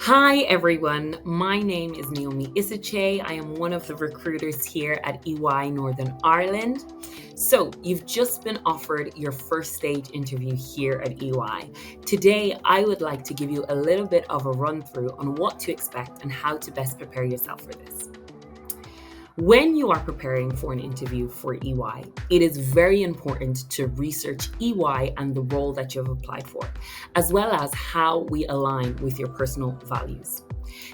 Hi, everyone. My name is Naomi Isache. I am one of the recruiters here at EY Northern Ireland. So, you've just been offered your first stage interview here at EY. Today, I would like to give you a little bit of a run through on what to expect and how to best prepare yourself for this. When you are preparing for an interview for EY, it is very important to research EY and the role that you have applied for, as well as how we align with your personal values.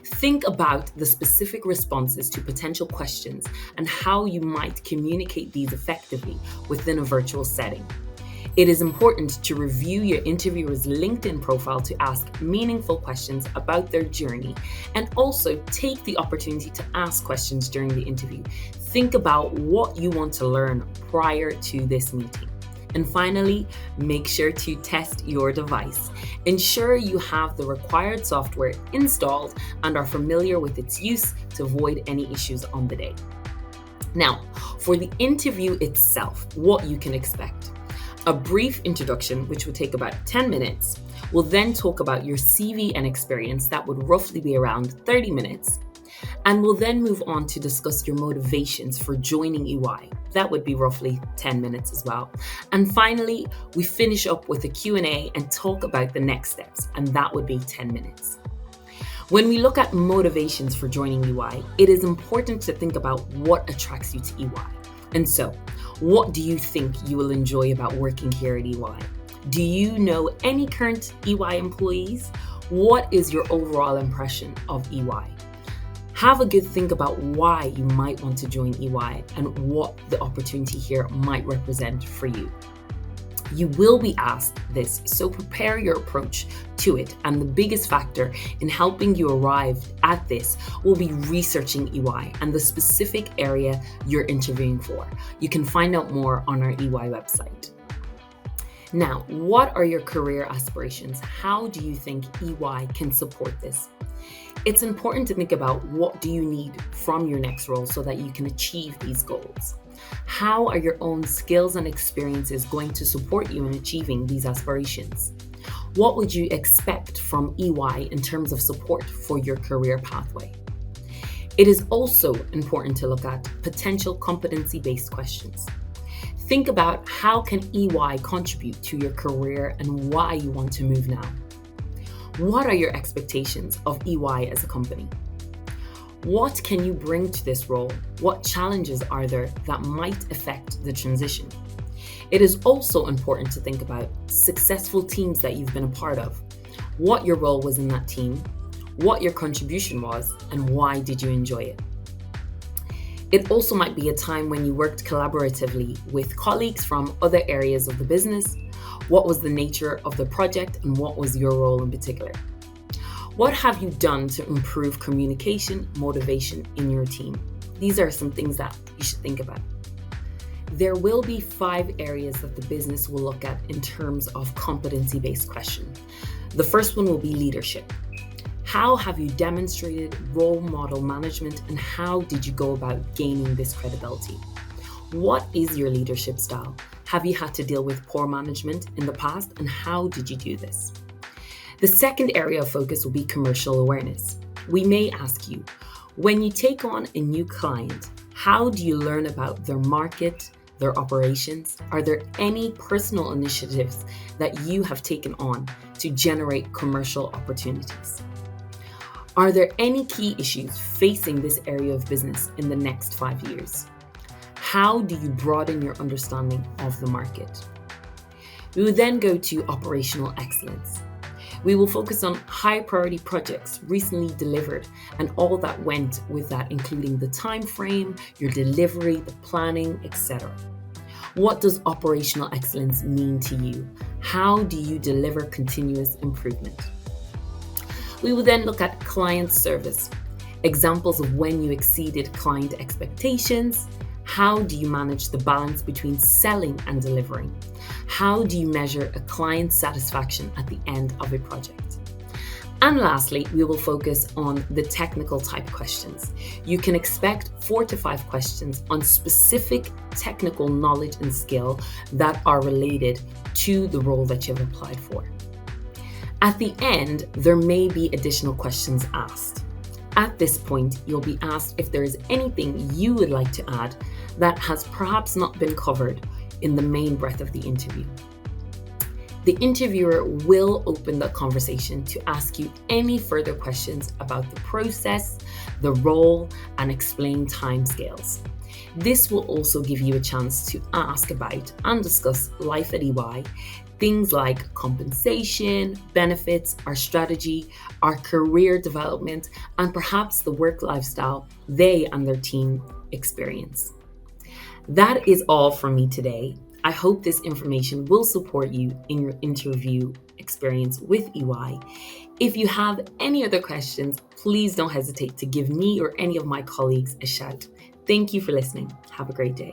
Think about the specific responses to potential questions and how you might communicate these effectively within a virtual setting. It is important to review your interviewer's LinkedIn profile to ask meaningful questions about their journey and also take the opportunity to ask questions during the interview. Think about what you want to learn prior to this meeting. And finally, make sure to test your device. Ensure you have the required software installed and are familiar with its use to avoid any issues on the day. Now, for the interview itself, what you can expect. A brief introduction, which would take about 10 minutes. We'll then talk about your CV and experience. That would roughly be around 30 minutes. And we'll then move on to discuss your motivations for joining EY. That would be roughly 10 minutes as well. And finally, we finish up with a Q&A and talk about the next steps, and that would be 10 minutes. When we look at motivations for joining EY, it is important to think about what attracts you to EY. And so, what do you think you will enjoy about working here at EY? Do you know any current EY employees? What is your overall impression of EY? Have a good think about why you might want to join EY and what the opportunity here might represent for you. You will be asked this, so prepare your approach to it. And the biggest factor in helping you arrive at this will be researching EY and the specific area you're interviewing for. You can find out more on our EY website. Now, what are your career aspirations? How do you think EY can support this? It's important to think about what do you need from your next role so that you can achieve these goals. How are your own skills and experiences going to support you in achieving these aspirations? What would you expect from EY in terms of support for your career pathway? It is also important to look at potential competency-based questions. Think about how can EY contribute to your career and why you want to move now. What are your expectations of EY as a company? What can you bring to this role? What challenges are there that might affect the transition? It is also important to think about successful teams that you've been a part of, what your role was in that team, what your contribution was, and why did you enjoy it? It also might be a time when you worked collaboratively with colleagues from other areas of the business. What was the nature of the project and what was your role in particular? What have you done to improve communication, motivation in your team? These are some things that you should think about. There will be 5 areas that the business will look at in terms of competency-based questions. The first one will be leadership. How have you demonstrated role model management and how did you go about gaining this credibility? What is your leadership style? Have you had to deal with poor management in the past and how did you do this? The second area of focus will be commercial awareness. We may ask you, when you take on a new client, how do you learn about their market, their operations? Are there any personal initiatives that you have taken on to generate commercial opportunities? Are there any key issues facing this area of business in the next 5 years? How do you broaden your understanding of the market? We will then go to operational excellence. We will focus on high priority projects recently delivered and all that went with that, including the time frame, your delivery, the planning, etc. What does operational excellence mean to you? How do you deliver continuous improvement? We will then look at client service, examples of when you exceeded client expectations. How do you manage the balance between selling and delivering? How do you measure a client's satisfaction at the end of a project? And lastly, we will focus on the technical type questions. You can expect 4 to 5 questions on specific technical knowledge and skill that are related to the role that you've applied for. At the end, there may be additional questions asked. At this point, you'll be asked if there is anything you would like to add that has perhaps not been covered in the main breath of the interview. The interviewer will open the conversation to ask you any further questions about the process, the role, and explain timescales. This will also give you a chance to ask about and discuss life at EY, things like compensation, benefits, our strategy, our career development, and perhaps the work lifestyle they and their team experience. That is all from me today. I hope this information will support you in your interview experience with EY. If you have any other questions, please don't hesitate to give me or any of my colleagues a shout. Thank you for listening. Have a great day.